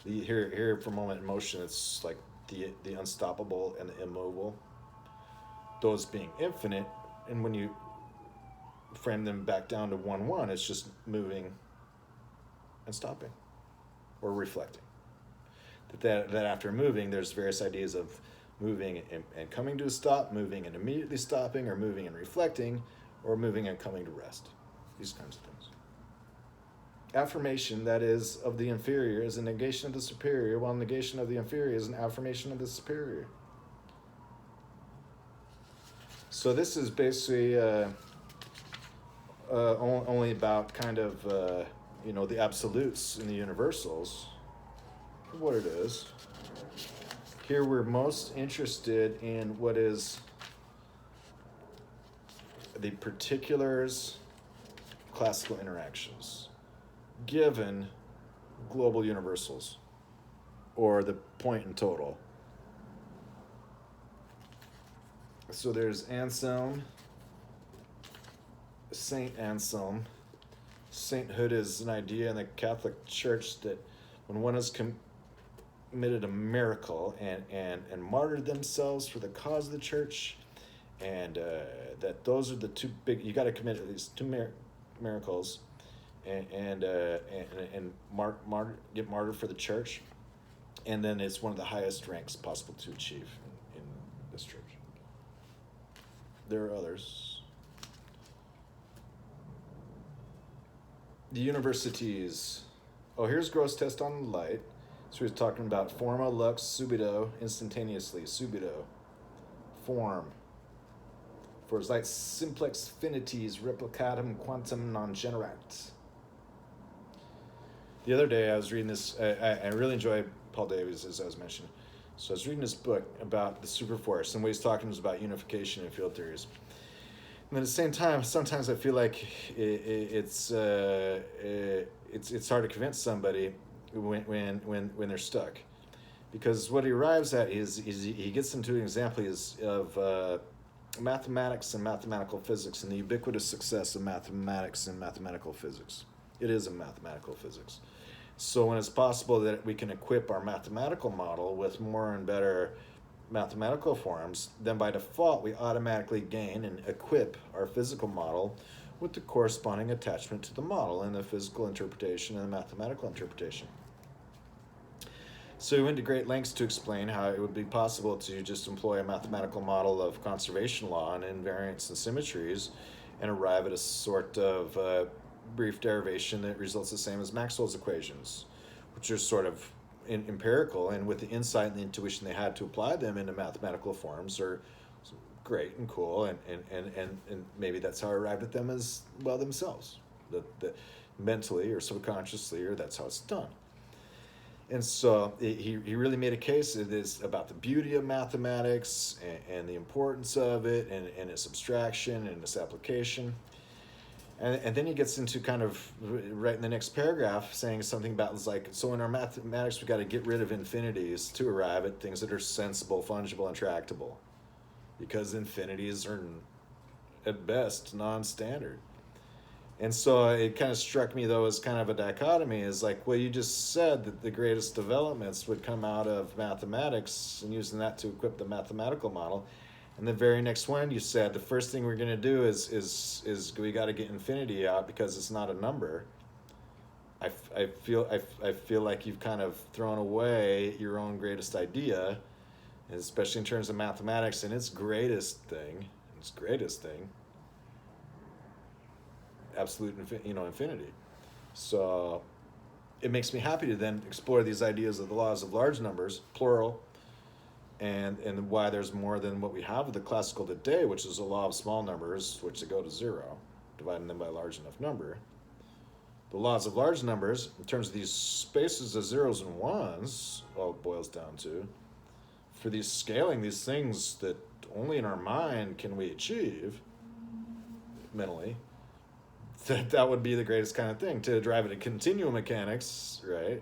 Speaker 1: Here for a moment in motion, it's like the unstoppable and the immovable. Those being infinite, and when you frame them back down to 1-1, it's just moving and stopping or reflecting. That after moving, there's various ideas of moving and coming to a stop, moving and immediately stopping, or moving and reflecting, or moving and coming to rest. These kinds of things. Affirmation, that is, of the inferior is a negation of the superior, while negation of the inferior is an affirmation of the superior. So this is basically only about kind of the absolutes and the universals, for what it is. Here we're most interested in what is the particulars, classical interactions, given global universals, or the point in total. So there's Anselm, Saint Anselm. Sainthood is an idea in the Catholic Church that when one has committed a miracle and martyred themselves for the cause of the church, and that those are the two big, you got to commit at least 2 miracles and get martyred for the church, and then it's one of the highest ranks possible to achieve in this church. There are others. The universities. Oh, here's Grosseteste on light. So he's talking about forma lux subito, instantaneously, subito. Form. For his light simplex finities replicatum quantum non generat. The other day I was reading this, I really enjoy Paul Davies, as I was mentioning. So I was reading this book about the superforce, and what he's talking is about unification in field theories. And at the same time, sometimes I feel like it's hard to convince somebody when they're stuck, because what he arrives at is he gets into an example of mathematics and mathematical physics and the ubiquitous success of mathematics and mathematical physics. It is a mathematical physics. So when it's possible that we can equip our mathematical model with more and better mathematical forms, then by default we automatically gain and equip our physical model with the corresponding attachment to the model in the physical interpretation and the mathematical interpretation. So he went to great lengths to explain how it would be possible to just employ a mathematical model of conservation law and invariants and symmetries and arrive at a sort of brief derivation that results the same as Maxwell's equations, which are sort of empirical, and with the insight and the intuition they had to apply them into mathematical forms are great and cool, and maybe that's how I arrived at them as well themselves, that mentally or subconsciously, or that's how it's done. And so he really made a case it is about the beauty of mathematics and the importance of it, and its abstraction and its application. And then he gets into kind of right in the next paragraph saying something about, it's like, so in our mathematics we got to get rid of infinities to arrive at things that are sensible, fungible, and tractable, because infinities are at best non-standard. And so it kind of struck me, though, as kind of a dichotomy. Is like, well, you just said that the greatest developments would come out of mathematics and using that to equip the mathematical model. And the very next one, you said the first thing we're going to do is we got to get infinity out because it's not a number. I feel like you've kind of thrown away your own greatest idea, especially in terms of mathematics and its greatest thing. Absolute infinity. So it makes me happy to then explore these ideas of the laws of large numbers, plural, and why there's more than what we have with the classical today, which is a law of small numbers, which they go to zero, dividing them by a large enough number. The laws of large numbers, in terms of these spaces of zeros and ones, all it boils down to, for these scaling, these things that only in our mind can we achieve mentally, that would be the greatest kind of thing, to drive it in continuum mechanics, right?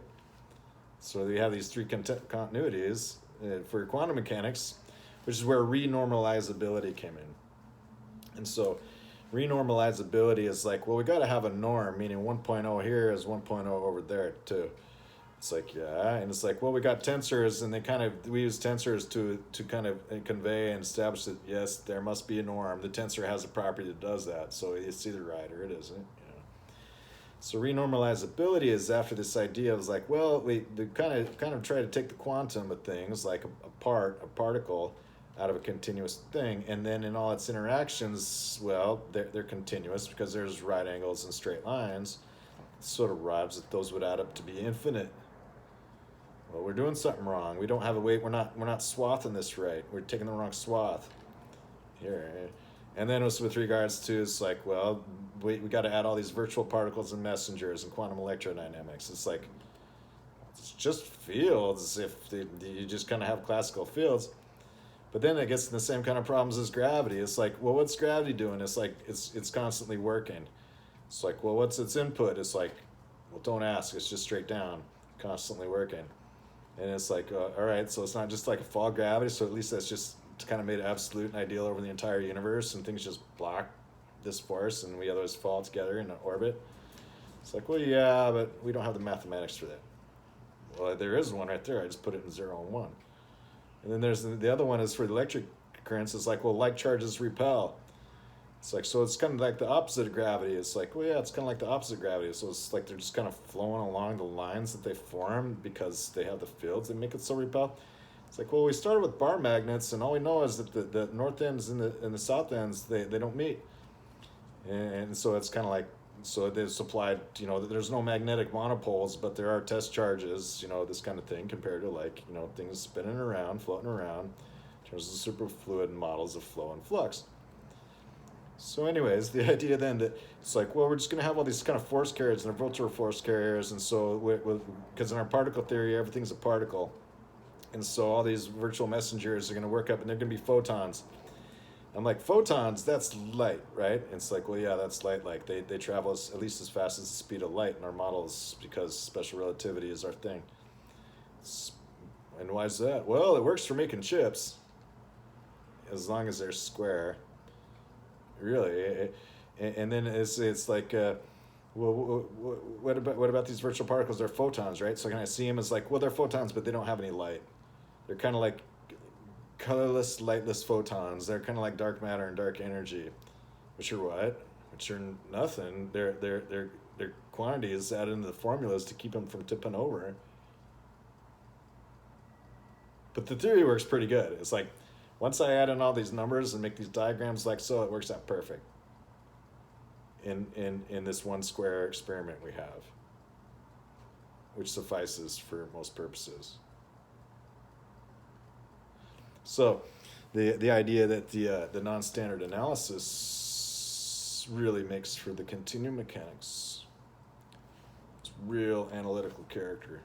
Speaker 1: So we have these three continuities for quantum mechanics, which is where renormalizability came in. And so renormalizability is like, well, we got to have a norm, meaning 1.0 here is 1.0 over there too. It's like, yeah, and it's like, well, we got tensors, and we use tensors to kind of convey and establish that, yes, there must be a norm. The tensor has a property that does that, so it's either right or it isn't. So renormalizability is after this idea of like, well, we kind of try to take the quantum of things, like a particle, out of a continuous thing, and then in all its interactions, well, they're continuous because there's right angles and straight lines. It sort of arrives that those would add up to be infinite. Well, we're doing something wrong. We don't have a way. We're not swathing this right. We're taking the wrong swath here. And then with regards to, it's like, well, we got to add all these virtual particles and messengers and quantum electrodynamics. It's like, it's just fields if you just kind of have classical fields. But then it gets in the same kind of problems as gravity. It's like, well, what's gravity doing? It's like, it's constantly working. It's like, well, what's its input? It's like, well, don't ask. It's just straight down, constantly working. And it's like, all right, so it's not just like a fall gravity, so at least that's just kind of made absolute and ideal over the entire universe, and things just block this force, and we others fall together in an orbit. It's like, well, yeah, but we don't have the mathematics for that. Well, there is one right there. I just put it in 0 and 1. And then there's the other one is for the electric currents. It's like, well, like charges repel. It's like, so it's kind of like the opposite of gravity. It's like, well, yeah, it's kind of like the opposite of gravity. So it's like they're just kind of flowing along the lines that they form because they have the fields that make it so repel. It's like, well, we started with bar magnets, and all we know is that the north ends and the south ends, they don't meet. And so it's kind of like, so they've supplied, there's no magnetic monopoles, but there are test charges, this kind of thing, compared to like, things spinning around, floating around, in terms of superfluid models of flow and flux. So anyways, the idea then that it's like, well, we're just going to have all these kind of force carriers and they're virtual force carriers. And so, because in our particle theory, everything's a particle. And so all these virtual messengers are going to work up and they're going to be photons. I'm like, photons, that's light, right? And it's like, well, yeah, that's light. Like they travel at least as fast as the speed of light in our models because special relativity is our thing. And why is that? Well, it works for making chips as long as they're square. Really, and then it's like, well, what about these virtual particles? They're photons, right? So can I see them as like, well, they're photons, but they don't have any light. They're kind of like colorless, lightless photons. They're kind of like dark matter and dark energy, which are what? Which are nothing. They're quantities added into the formulas to keep them from tipping over. But the theory works pretty good. It's like, once I add in all these numbers and make these diagrams like so, it works out perfect. in this one square experiment we have, which suffices for most purposes. So the idea that the non-standard analysis really makes for the continuum mechanics. It's real analytical character.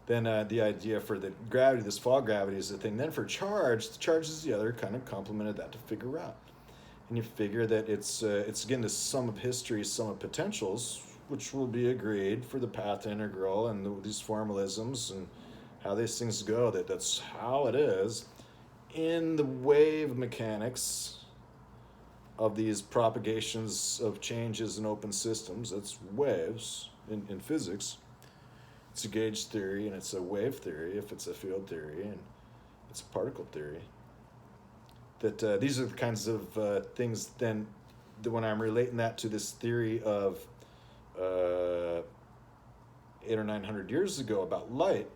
Speaker 1: Then the idea for the gravity, this fall gravity is the thing. Then for charge, the charge is the other kind of complemented that to figure out. And you figure that it's again the sum of history, sum of potentials, which will be agreed for the path integral and these formalisms and how these things go, that's how it is in the wave mechanics of these propagations of changes in open systems. That's waves in physics. It's a gauge theory and it's a wave theory if it's a field theory, and it's a particle theory. That these are the kinds of things then that when I'm relating that to this theory of 800 or 900 years ago about light,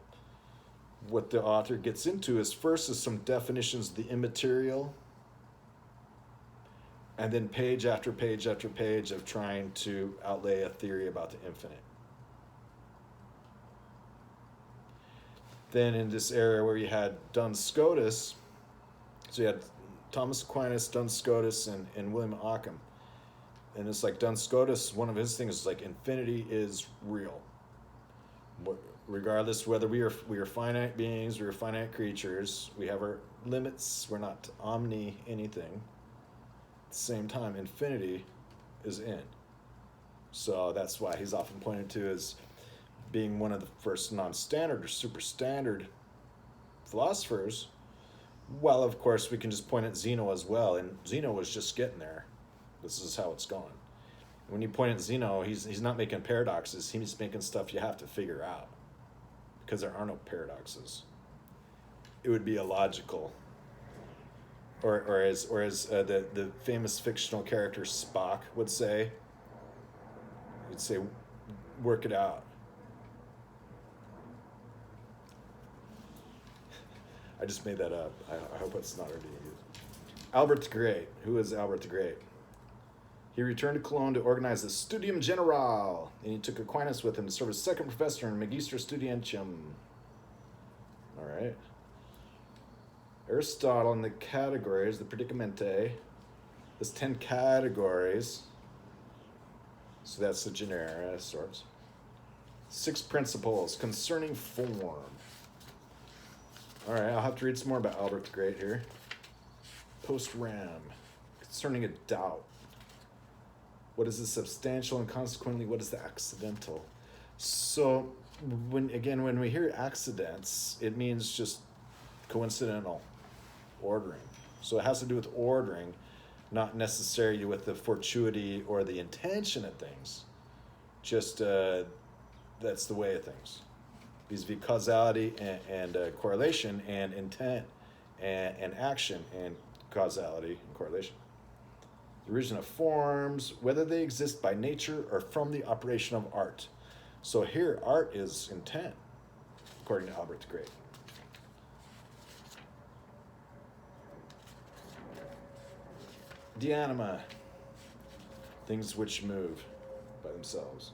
Speaker 1: what the author gets into is first is some definitions of the immaterial, and then page after page after page of trying to outlay a theory about the infinite. Then in this area where you had Duns Scotus, so you had Thomas Aquinas, Duns Scotus, and William Ockham. And it's like Duns Scotus, one of his things is like infinity is real. Regardless whether we are finite beings, we are finite creatures, we have our limits, we're not omni anything. At the same time, infinity is in. So that's why he's often pointed to as being one of the first non-standard or super standard philosophers. Well, of course, we can just point at Zeno as well, and Zeno was just getting there. This is how it's going. When you point at Zeno, he's not making paradoxes, he's making stuff you have to figure out, because there are no paradoxes. It would be illogical. Or as the famous fictional character Spock would say, he'd say, work it out. I just made that up. I hope it's not already used. Albert the Great. Who is Albert the Great? He returned to Cologne to organize the Studium Generale, and he took Aquinas with him to serve as second professor in Magister Studentium. All right. Aristotle in the categories, the predicamente, there's 10 categories. So that's the genera of sorts. 6 principles concerning form. All right, I'll have to read some more about Albert the Great here. Post-Ram, concerning a doubt. What is the substantial, and consequently, what is the accidental? So, when we hear accidents, it means just coincidental ordering. So it has to do with ordering, not necessarily with the fortuity or the intention of things. Just that's the way of things. Vis-a-vis causality and correlation, and intent and action and causality and correlation. The origin of forms, whether they exist by nature or from the operation of art. So here, art is intent, according to Albert the Great. De anima, things which move by themselves.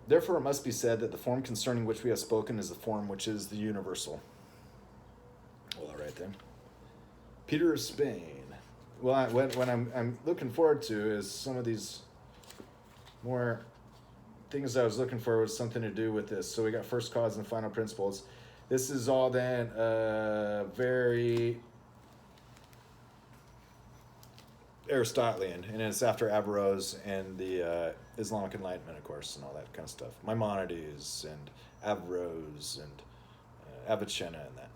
Speaker 1: Therefore, it must be said that the form concerning which we have spoken is the form which is the universal. Well, all right then. Peter of Spain. Well, what I'm looking forward to is some of these more things I was looking for was something to do with this. So we got first cause and final principles. This is all then very Aristotelian, and it's after Averroes and the Islamic Enlightenment, of course, and all that kind of stuff. Maimonides and Averroes and Avicenna and that.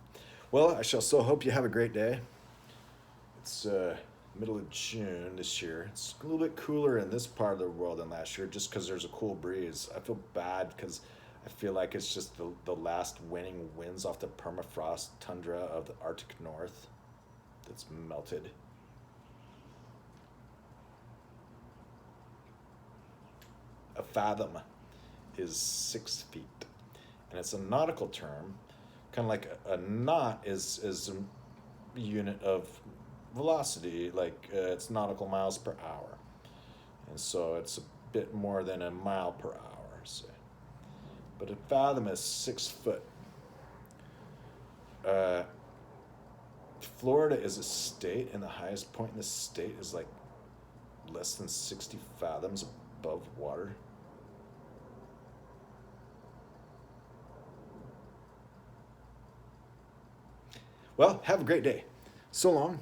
Speaker 1: Well, I shall so hope you have a great day. It's middle of June this year. It's a little bit cooler in this part of the world than last year just because there's a cool breeze. I feel bad because I feel like it's just the last waning winds off the permafrost tundra of the Arctic North that's melted. A fathom is 6 feet, and it's a nautical term kind of like a knot is a unit of velocity, like it's nautical miles per hour. And so it's a bit more than a mile per hour, say. But a fathom is 6 foot. Florida is a state, and the highest point in the state is like less than 60 fathoms above water. Well, have a great day. So long.